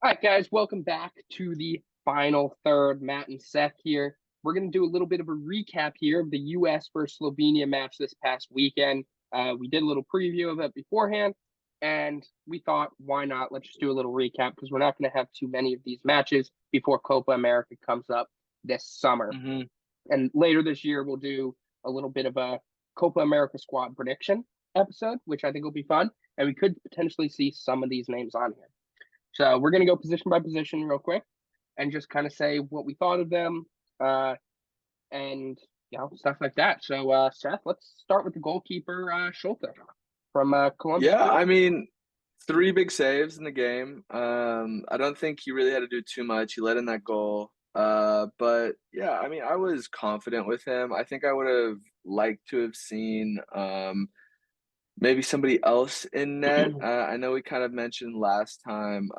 All right, guys, welcome back to the final third. Matt and Seth here. We're going to do a little bit of a recap here of the U.S. versus Slovenia match this past weekend. We did a little preview of it beforehand, and we thought, why not? Let's just do a little recap because we're not going to have too many of these matches before Copa America comes up this summer. Hmm. And later this year, we'll do a little bit of a Copa America squad prediction episode, which I think will be fun. And we could potentially see some of these names on here. So we're going to go position by position real quick and just kind of say what we thought of them and stuff like that. So Seth, let's start with the goalkeeper Schulte from Columbus Yeah, Crew. I mean, three big saves in the game. I don't think he really had to do too much. He let in that goal. But yeah, I mean, I was confident with him. I think I would have liked to have seen maybe somebody else in net. I know we kind of mentioned last time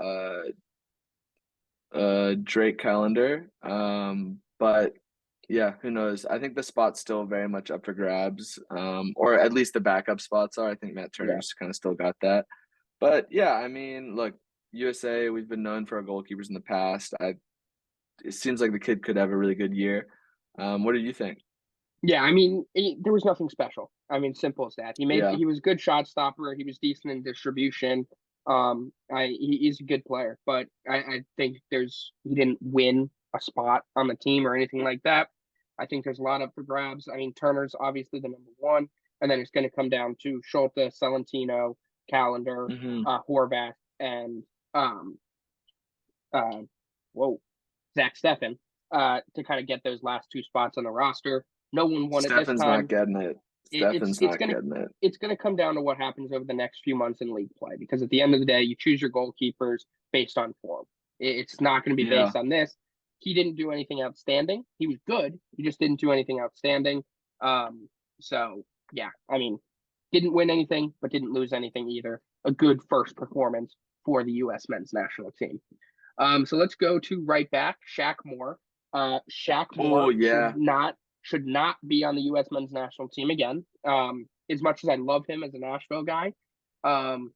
Drake Callender. But yeah, who knows? I think the spot's still very much up for grabs. Or at least the backup spots are. I think Matt Yeah, Turner's kind of still got that. But yeah, I mean, look, USA, we've been known for our goalkeepers in the past. It seems like the kid could have a really good year. What do you think? yeah. I mean, there was nothing special. I mean, simple as that. Yeah, He was a good shot stopper. He was decent in distribution. He's a good player, but I think he didn't win a spot on the team or anything like that. I think there's a lot up for grabs. I mean, Turner's obviously the number one, and then it's going to come down to Schulte, Celentino, Callender, hmm, Horvath, and um, uh, whoa, Zach Steffen to kind of get those last two spots on the roster. No one won it this Stefan's not time. getting it. Stefan's It's not gonna getting it. it's gonna come down to what happens over the next few months in league play because at the end of the day, you choose your goalkeepers based on form. It's not going to be Yeah, based on this. He didn't do anything outstanding. He was good. He just didn't do anything outstanding. Um, so yeah, I mean, didn't win anything, but didn't lose anything either. A good first performance for the U.S. men's national team. So let's go to right back, Shaq Moore. Shaq oh Moore yeah, should not be on the U.S. men's national team again. As much as I love him as a Nashville guy, um,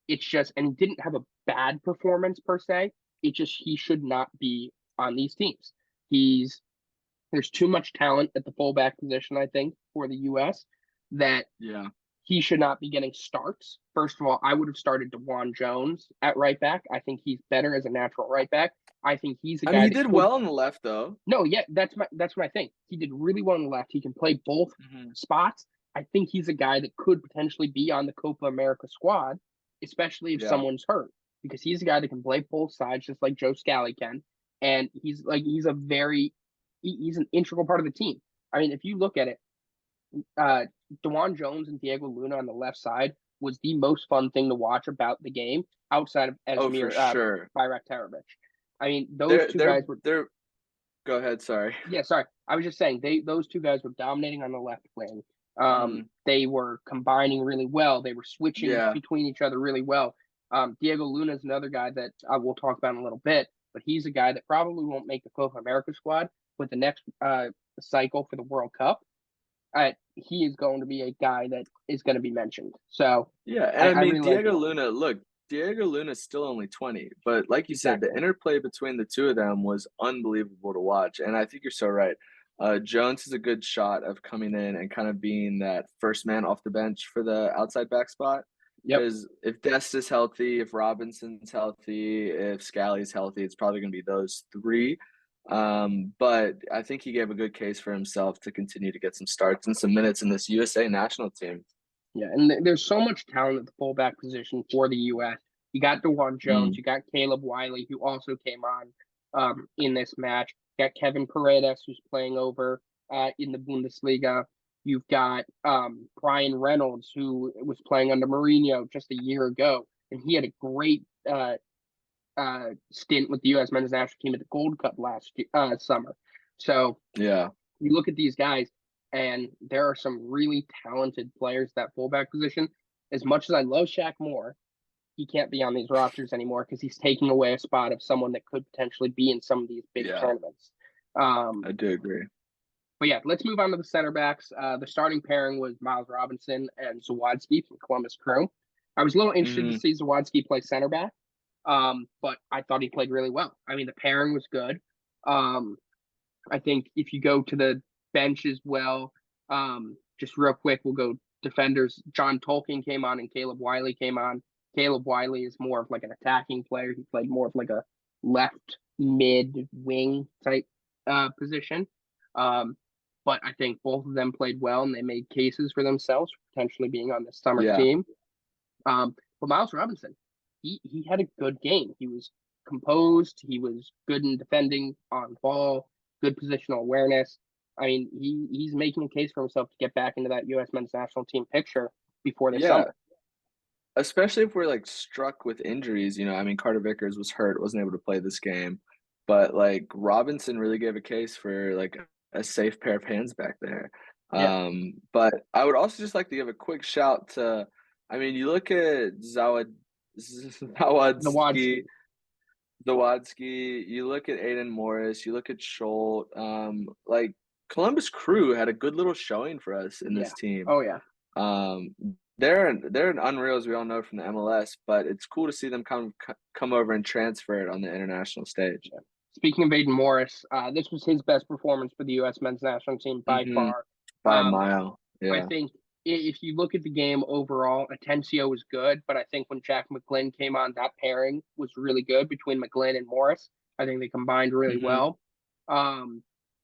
it's just and he didn't have a bad performance per se. It just he should not be on these teams. He's There's too much talent at the fullback position, I think, for the U.S. that yeah. he should not be getting starts. First of all, I would have started DeJuan Jones at right back. I think he's better as a natural right back. I think he's a I mean, guy he that did could. well on the left though. No, yeah, that's what I think. He did really well on the left. He can play both Hmm. spots. I think he's a guy that could potentially be on the Copa America squad, especially if Yeah. someone's hurt, because he's a guy that can play both sides just like Joe Scally can, and he's an integral part of the team. I mean, if you look at it, uh, DeJuan Jones and Diego Luna on the left side was the most fun thing to watch about the game outside of Oh, for Esmir sure. Bayraktarovic. I mean, those They're two guys they're were. they're. Go ahead. Sorry. Yeah, sorry. I was just saying those two guys were dominating on the left wing. Hmm. They were combining really well. They were switching Yeah. between each other really well. Diego Luna is another guy that I will talk about in a little bit, but he's a guy that probably won't make the Copa America squad with the next cycle for the World Cup. He is going to be a guy that is going to be mentioned. So Yeah, and I I mean really like Diego Diego Luna. Luna, look, Diego Luna's still only 20, but like you said, the Exactly. interplay between the two of them was unbelievable to watch. And I think you're so right. Jones is a good shot of coming in and kind of being that first man off the bench for the outside back spot. Yep. Because if Dest is healthy, if Robinson's healthy, if Scally's healthy, it's probably going to be those three. But I think he gave a good case for himself to continue to get some starts and some minutes in this USA national team. Yeah, and there's so much talent at the fullback position for the U.S. You got DeJuan Jones, Mm, you got Caleb Wiley, who also came on in this match. You got Kevin Paredes, who's playing over in the Bundesliga. You've got Brian Reynolds, who was playing under Mourinho just a year ago, and he had a great stint with the U.S. men's national team at the Gold Cup last summer. So yeah. you look at these guys, and there are some really talented players at that fullback position. As much as I love Shaq Moore, he can't be on these rosters anymore because he's taking away a spot of someone that could potentially be in some of these big Yeah, tournaments. Um, I do agree. but yeah, let's move on to the center backs. The starting pairing was Miles Robinson and Zawadzki from Columbus Crew. I was a little interested to Hmm. see Zawadzki play center back. But I thought he played really well. I mean, the pairing was good. Um, I think if you go to the bench as well, just real quick, we'll go defenders. John Tolkien came on and Caleb Wiley came on. Caleb Wiley is more of like an attacking player. He played more of like a left mid wing type position. Um, but I think both of them played well and they made cases for themselves potentially being on this summer Yeah. team. But Miles Robinson, he had a good game. He was composed. He was good in defending on ball, good positional awareness. I mean, he's making a case for himself to get back into that U.S. men's national team picture before the Yeah. summer. Especially if we're like struck with injuries, I mean, Carter Vickers was hurt, wasn't able to play this game, but like Robinson really gave a case for like a safe pair of hands back there. Yeah, But I would also just like to give a quick shout to, I mean, you look at the Wadsky. Zawadski, you look at Aiden Morris, you look at Scholt, like Columbus Crew had a good little showing for us in Yeah. this team. Oh yeah. Um, they're an unreal, as we all know from the MLS, but it's cool to see them come over and transfer it on the international stage. Yeah. Speaking of Aiden Morris, this was his best performance for the U.S. men's national team by Hmm. far. By a Um, mile. I Yeah. think if you look at the game overall, Atencio was good, but I think when Jack McGlynn came on, that pairing was really good between McGlynn and Morris. I think they combined really Hmm. well.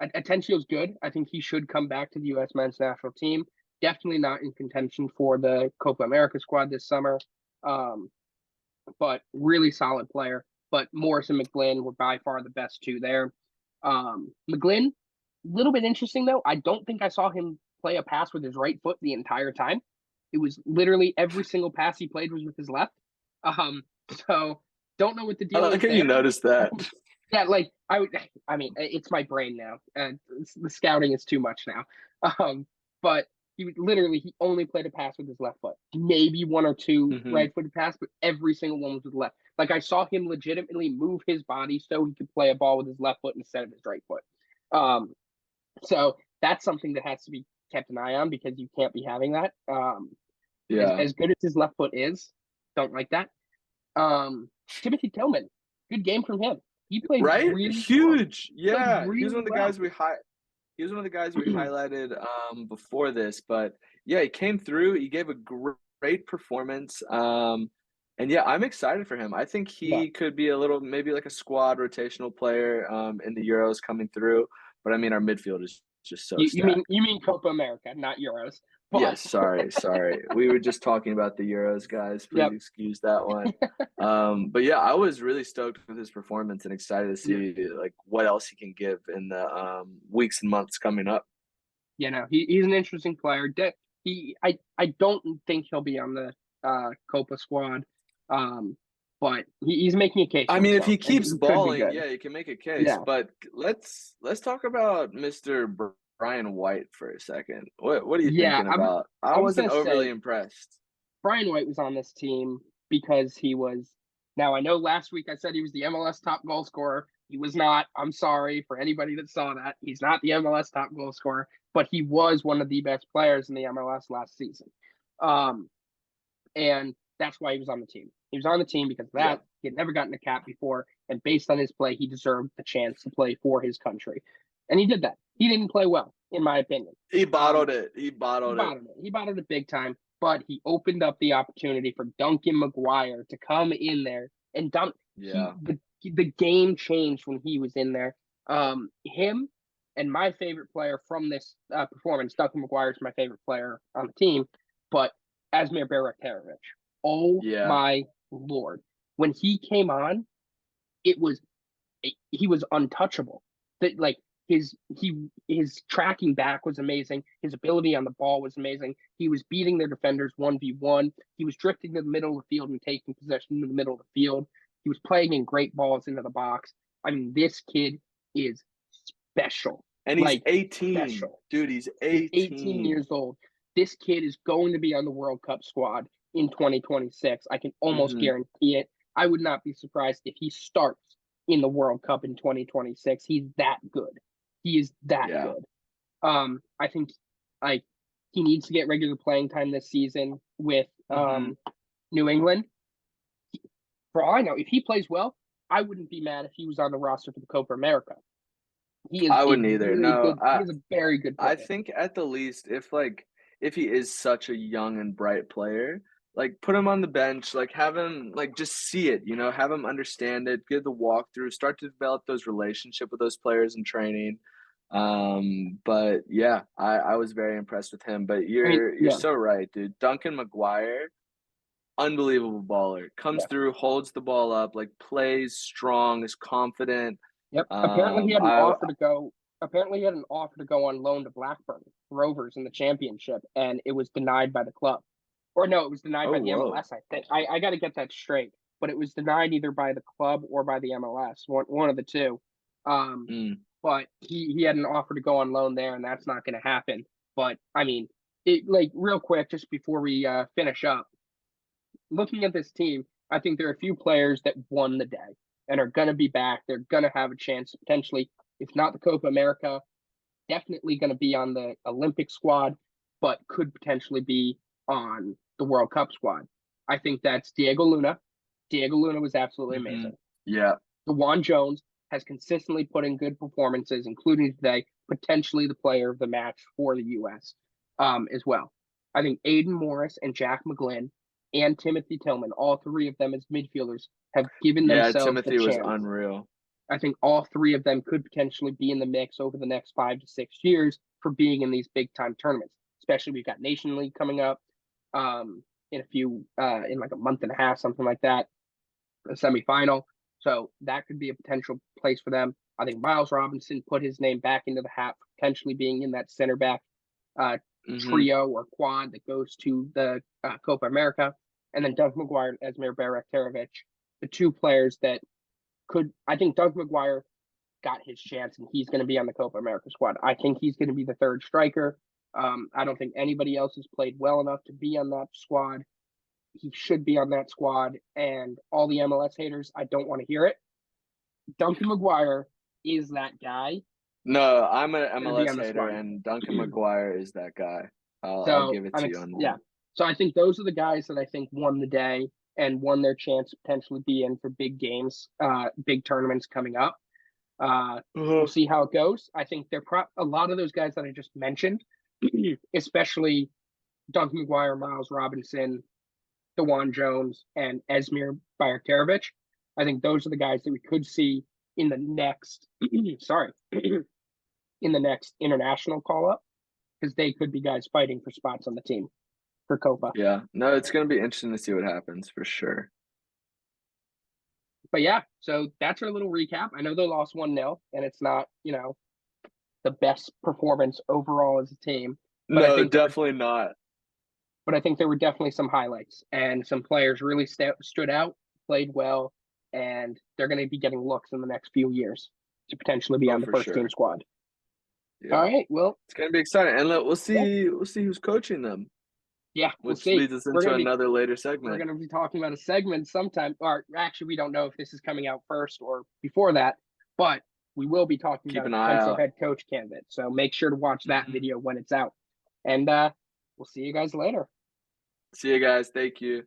Atencio's good. I think he should come back to the U.S. men's national team. Definitely not in contention for the Copa America squad this summer, um, but really solid player. But Morris and McGlynn were by far the best two there. McGlynn, a little bit interesting though. I don't think I saw him play a pass with his right foot the entire time. It was literally every single pass he played was with his left. Um, so don't know what the I deal like is how you there. noticed that. Yeah, like I mean, it's my brain now. The scouting is too much now. But he only played a pass with his left foot. Maybe one or two Hmm. right-footed pass, but every single one was with left. Like I saw him legitimately move his body so he could play a ball with his left foot instead of his right foot. Um, so that's something that has to be kept an eye on because you can't be having that. Yeah. As good as his left foot is, don't like that. Timothy Tillman, good game from him. He played Right? really well. Huge. Played Yeah. really well. He was one of the guys we highlighted before this, but yeah, he came through. He gave a great performance. And yeah, I'm excited for him. I think Yeah. he could be a little maybe like a squad rotational player in the Euros coming through. But I mean, our midfield is just so stacked. You mean Copa America, not Euros. But Yes, sorry. We were just talking about the Euros, guys. Please yep. excuse that one. But yeah, I was really stoked with his performance and excited to Yeah. see like what else he can give in the weeks and months coming up. He's an interesting player. I don't think he'll be on the Copa squad. But he's making a case I for mean, if himself he and keeps he could be balling, good. yeah, he can make a case. Yeah. But let's talk about Mr. Brian White for a second. What are you Yeah, thinking about? I I was wasn't gonna overly say impressed. Brian White was on this team because he was. Now I know last week I said he was the MLS top goal scorer. He was not. I'm sorry for anybody that saw that. He's not the MLS top goal scorer, but he was one of the best players in the MLS last season. Um, and that's why he was on the team. He was on the team because of Yeah, that. He had never gotten a cap before, and based on his play, he deserved the chance to play for his country, and he did that. He didn't play well, in my opinion. he Um, bottled it. He he bottled it. bottled it. He bottled it big time, but he opened up the opportunity for Duncan McGuire to come in there and dunk. Yeah. The game changed when he was in there. Him and my favorite player from this performance, Duncan McGuire is my favorite player on the team, but Asmir Berektarovich. Oh Yeah. my lord! When he came on, it was he was untouchable. That like his tracking back was amazing. His ability on the ball was amazing. He was beating their defenders 1v1. He was drifting to the middle of the field and taking possession in the middle of the field. He was playing in great balls into the box. I mean, this kid is special. And he's Like 18. special. Dude, he's He's 18 18. years old. This kid is going to be on the World Cup squad in 2026. I can almost Hmm. guarantee it. I would not be surprised if he starts in the World Cup in 2026. He's that good. He is that Yeah. good. I think like he needs to get regular playing time this season with Hmm. New England. For all I know, if he plays well, I wouldn't be mad if he was on the roster for the Copa America. He is I a wouldn't either. really No, good. He is a very good I player. think at the least, if he is such a young and bright player, like put him on the bench, like have him like just see it, have him understand it, get the walkthrough, start to develop those relationship with those players in training. But yeah, I was very impressed with him. But I mean, you're yeah, so right, dude. Duncan McGuire, unbelievable baller. Comes yeah, through, holds the ball up, like plays strong, is confident. yep. I Apparently, he had an offer to go on loan to Blackburn Rovers in the championship, and it was denied by the club. Or no, it was denied Oh, by the whoa. MLS. I think I got to get that straight, but it was denied either by the club or by the MLS, one of the two. Um, Mm, but he had an offer to go on loan there, and that's not going to happen. But I mean, it like real quick, just before we finish up, looking at this team, I think there are a few players that won the day and are going to be back. They're going to have a chance potentially, if not the Copa America, definitely going to be on the Olympic squad, but could potentially be on the World Cup squad. I think that's Diego Luna. Diego Luna was absolutely hmm amazing. Yeah. DeJuan Jones has consistently put in good performances, including today, potentially the player of the match for the U.S. As well. I think Aiden Morris and Jack McGlynn and Timothy Tillman, all three of them as midfielders, have given Yeah, themselves the Timothy was chance. unreal. I think all three of them could potentially be in the mix over the next 5 to 6 years for being in these big time tournaments. Especially we've got Nation League coming up in in like a month and a half, something like that, a semifinal. So that could be a potential place for them. I think Miles Robinson put his name back into the hat for potentially being in that center back uh, hmm trio or quad that goes to the Copa America. And then Doug McGuire and Esmir Baraktarovic, the two players that could, I think Doug McGuire got his chance and he's going to be on the Copa America squad. I think he's going to be the third striker. I don't think anybody else has played well enough to be on that squad. He should be on that squad. And all the MLS haters, I don't want to hear it. Duncan McGuire is that guy. No, I'm an Going to be MLS on the hater, squad. and Duncan McGuire is that guy. I'll So give it to you on yeah. that. So I think those are the guys that I think won the day and won their chance to potentially be in for big games, big tournaments coming up. We'll Uh-huh. see how it goes. I think a lot of those guys that I just mentioned, especially Duncan McGuire, Miles Robinson, DeJuan Jones, and Esmir Baraktarovic. I think those are the guys that we could see in the next sorry in the next international call up because they could be guys fighting for spots on the team for Copa. Yeah. No, it's gonna be interesting to see what happens for sure. But yeah, so that's our little recap. I know they lost 1-0 and it's not, the best performance overall as a team, but I No, think there were definitely not. but I think there were definitely some highlights and some players really stood out, played well, and they're going to be getting looks in the next few years to potentially be Oh, on the for first team sure. squad. All Yeah. right, well, It's gonna be exciting. And look, we'll yeah, see we'll see who's coaching them, yeah, we'll which see. leads us We're into gonna be another later we're segment. gonna be talking about a segment sometime, or actually, we don't know if this is coming out first or before that, but we will be talking Keep about a an eye potential out. head coach candidate. So make sure to watch that Mhm. video when it's out, and we'll see you guys later. See you guys. Thank you.